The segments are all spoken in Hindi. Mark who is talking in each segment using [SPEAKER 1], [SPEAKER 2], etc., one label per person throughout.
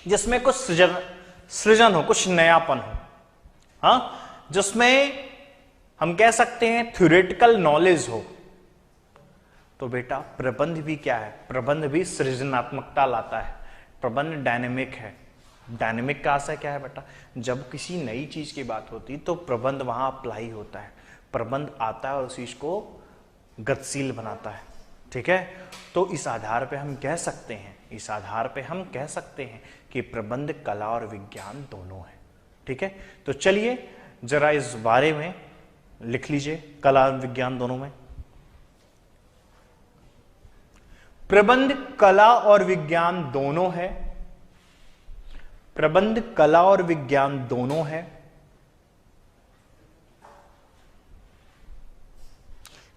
[SPEAKER 1] जिसमें कुछ सृजन हो, कुछ नयापन हो, हाँ, जिसमें हम कह सकते हैं थ्योरेटिकल नॉलेज हो। तो बेटा प्रबंध भी क्या है? प्रबंध भी सृजनात्मकता लाता है। प्रबंध डायनेमिक है। डायनेमिक का आशय क्या है बेटा? जब किसी नई चीज की बात होती तो प्रबंध वहां अप्लाई होता है, प्रबंध आता है और उस चीज को गतिशील बनाता है। ठीक है, तो इस आधार पे हम कह सकते हैं, इस आधार पे हम कह सकते हैं कि प्रबंध कला और विज्ञान दोनों है। ठीक है, तो चलिए जरा इस बारे में लिख लीजिए, कला और विज्ञान दोनों में। प्रबंध कला और विज्ञान दोनों है। प्रबंध कला और विज्ञान दोनों है।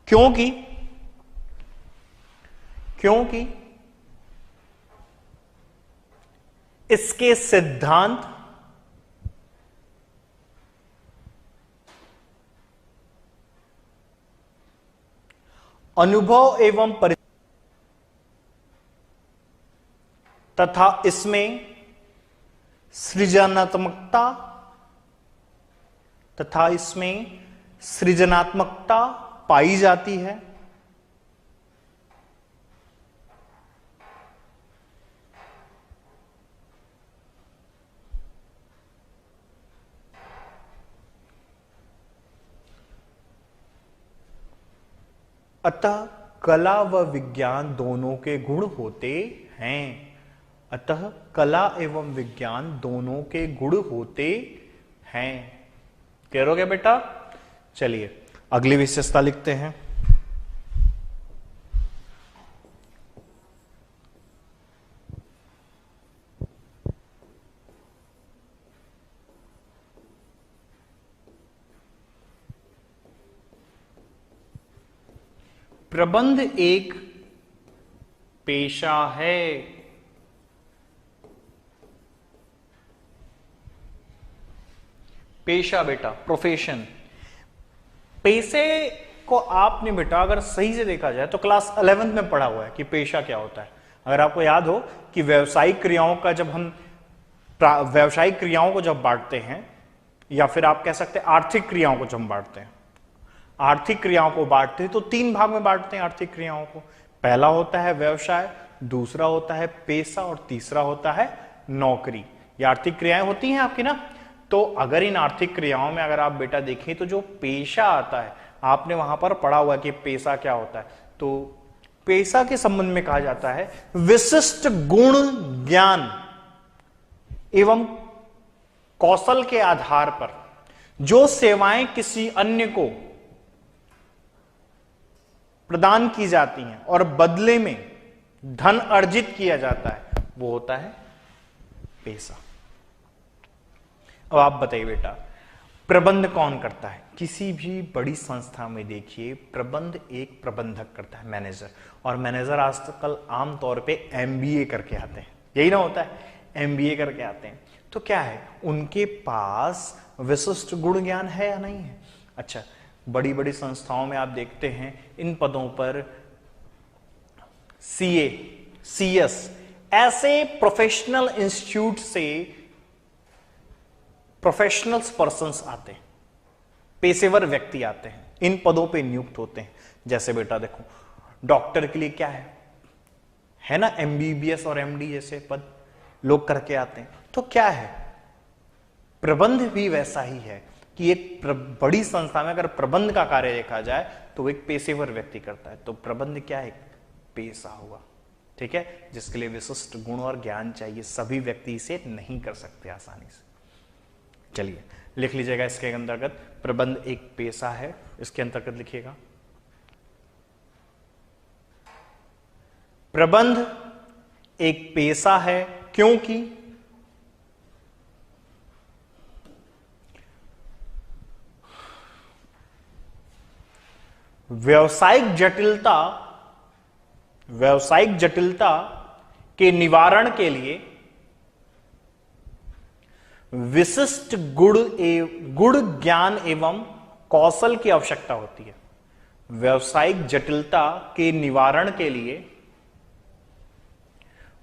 [SPEAKER 1] क्योंकि इसके सिद्धांत अनुभव एवं तथा इसमें सृजनात्मकता पाई जाती है। अतः कला व विज्ञान दोनों के गुण होते हैं। अतः कला एवं विज्ञान दोनों के गुण होते हैं। कह रहे हो क्या बेटा? चलिए अगली विशेषता लिखते हैं। प्रबंध एक पेशा है। पेशा बेटा, प्रोफेशन। पेशे को आपने बेटा अगर सही से देखा जाए तो क्लास 11th में पढ़ा हुआ है कि पेशा क्या होता है। अगर आपको याद हो कि व्यावसायिक क्रियाओं का जब हम व्यावसायिक क्रियाओं को जब बांटते हैं, या फिर आप कह सकते हैं आर्थिक क्रियाओं को जब बांटते हैं, आर्थिक क्रियाओं को बांटते हैं तो 3 भाग में बांटते हैं आर्थिक क्रियाओं को। पहला होता है व्यवसाय, दूसरा होता है पेशा और तीसरा होता है नौकरी। ये आर्थिक क्रियाएं होती हैं आपकी ना। तो अगर इन आर्थिक क्रियाओं में अगर आप बेटा देखें तो जो पेशा आता है, आपने वहां पर पढ़ा हुआ कि पेशा क्या होता है। तो पेशा के संबंध में कहा जाता है विशिष्ट गुण, ज्ञान एवं कौशल के आधार पर जो सेवाएं किसी अन्य को प्रदान की जाती हैं और बदले में धन अर्जित किया जाता है, वो होता है पेशा। अब आप बताइए बेटा, प्रबंध कौन करता है? किसी भी बड़ी संस्था में देखिए प्रबंध एक प्रबंधक करता है, मैनेजर। और मैनेजर आजकल आमतौर पे एमबीए करके आते हैं, यही ना होता है, एमबीए करके आते हैं। तो क्या है, उनके पास विशिष्ट गुण ज्ञान है या नहीं है? अच्छा, बड़ी बड़ी संस्थाओं में आप देखते हैं इन पदों पर सीए, सीएस, ऐसे प्रोफेशनल इंस्टीट्यूट से प्रोफेशनल्स पर्सन्स आते हैं, पेशेवर व्यक्ति आते हैं, इन पदों पे नियुक्त होते हैं। जैसे बेटा देखो, डॉक्टर के लिए क्या है ना, एमबीबीएस और एमडी जैसे पद लोग करके आते हैं। तो क्या है, प्रबंध भी वैसा ही है कि एक बड़ी संस्था में अगर प्रबंध का कार्य देखा जाए तो एक पेशेवर व्यक्ति करता है। तो प्रबंध क्या है, पेशा हुआ। ठीक है, जिसके लिए विशिष्ट गुण और ज्ञान चाहिए, सभी व्यक्ति इसे नहीं कर सकते आसानी से। चलिए लिख लीजिएगा इसके अंतर्गत, प्रबंध एक पेशा है, इसके अंतर्गत लिखिएगा प्रबंध एक पेशा है क्योंकि व्यावसायिक जटिलता के निवारण के लिए विशिष्ट गुण ज्ञान एवं कौशल की आवश्यकता होती है। व्यावसायिक जटिलता के निवारण के लिए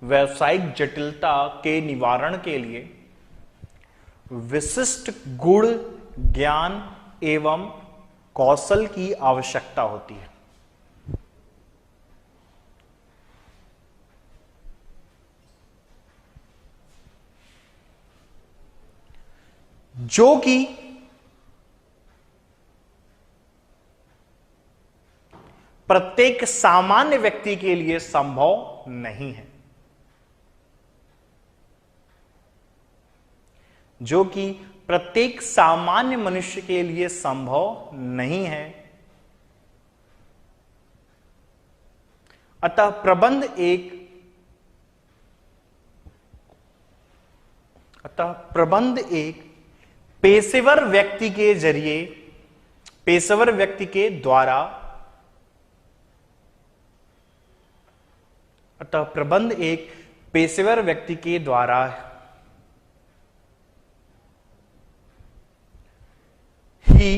[SPEAKER 1] व्यवसायिक जटिलता के निवारण के लिए विशिष्ट गुण, ज्ञान एवं कौशल की आवश्यकता होती है। जो कि प्रत्येक सामान्य व्यक्ति के लिए संभव नहीं है। जो कि प्रत्येक सामान्य मनुष्य के लिए संभव नहीं है। अतः प्रबंध एक पेशेवर व्यक्ति के जरिए, पेशेवर व्यक्ति के द्वारा, अतः प्रबंध एक पेशेवर व्यक्ति के द्वारा ही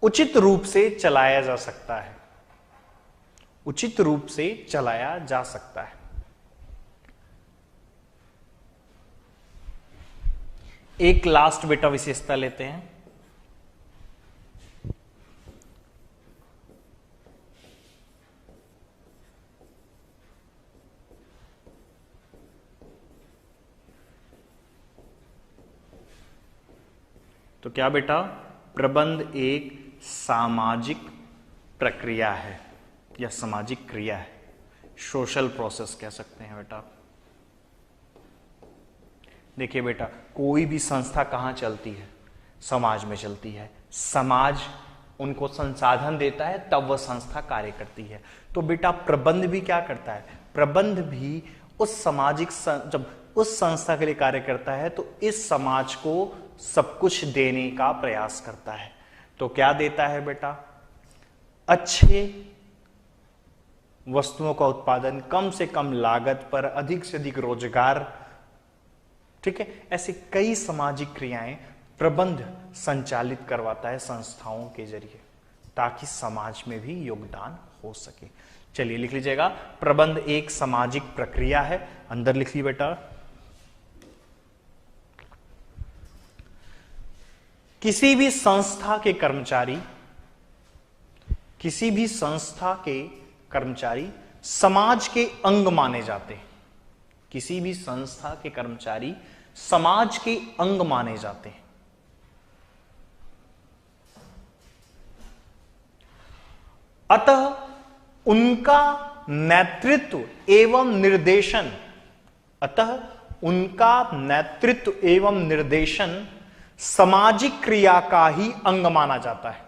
[SPEAKER 1] उचित रूप से चलाया जा सकता है। उचित रूप से चलाया जा सकता है। एक लास्ट बेटा विशेषता लेते हैं। तो क्या बेटा, प्रबंध एक सामाजिक प्रक्रिया है या सामाजिक क्रिया है, सोशल प्रोसेस कह सकते हैं बेटा। देखिए बेटा, कोई भी संस्था कहां चलती है? समाज में चलती है। समाज उनको संसाधन देता है, तब वह संस्था कार्य करती है। तो बेटा प्रबंध भी क्या करता है? प्रबंध भी उस सामाजिक जब उस संस्था के लिए कार्य करता है तो इस समाज को सब कुछ देने का प्रयास करता है। तो क्या देता है बेटा? अच्छे वस्तुओं का उत्पादन, कम से कम लागत पर अधिक से अधिक रोजगार, ठीक है। ऐसी कई सामाजिक क्रियाएं प्रबंध संचालित करवाता है संस्थाओं के जरिए, ताकि समाज में भी योगदान हो सके। चलिए लिख लीजिएगा, प्रबंध एक सामाजिक प्रक्रिया है। अंदर लिख ली बेटा। किसी भी संस्था के कर्मचारी समाज के अंग माने जाते हैं। किसी भी संस्था के कर्मचारी समाज के अंग माने जाते हैं। अतः उनका नेतृत्व एवं निर्देशन सामाजिक क्रिया का ही अंग माना जाता है।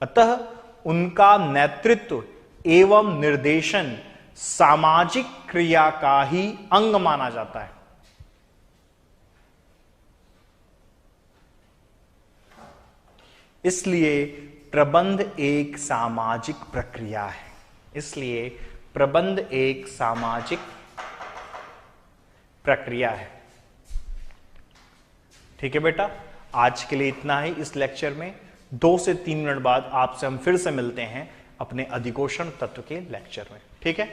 [SPEAKER 1] अतः उनका नेतृत्व एवं निर्देशन सामाजिक क्रिया का ही अंग माना जाता है। इसलिए प्रबंध एक सामाजिक प्रक्रिया है। इसलिए प्रबंध एक सामाजिक प्रक्रिया है। ठीक है बेटा, आज के लिए इतना ही इस लेक्चर में। 2 से 3 मिनट बाद आपसे हम फिर से मिलते हैं अपने अधिकोषण तत्व के लेक्चर में। ठीक है,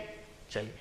[SPEAKER 1] चलिए।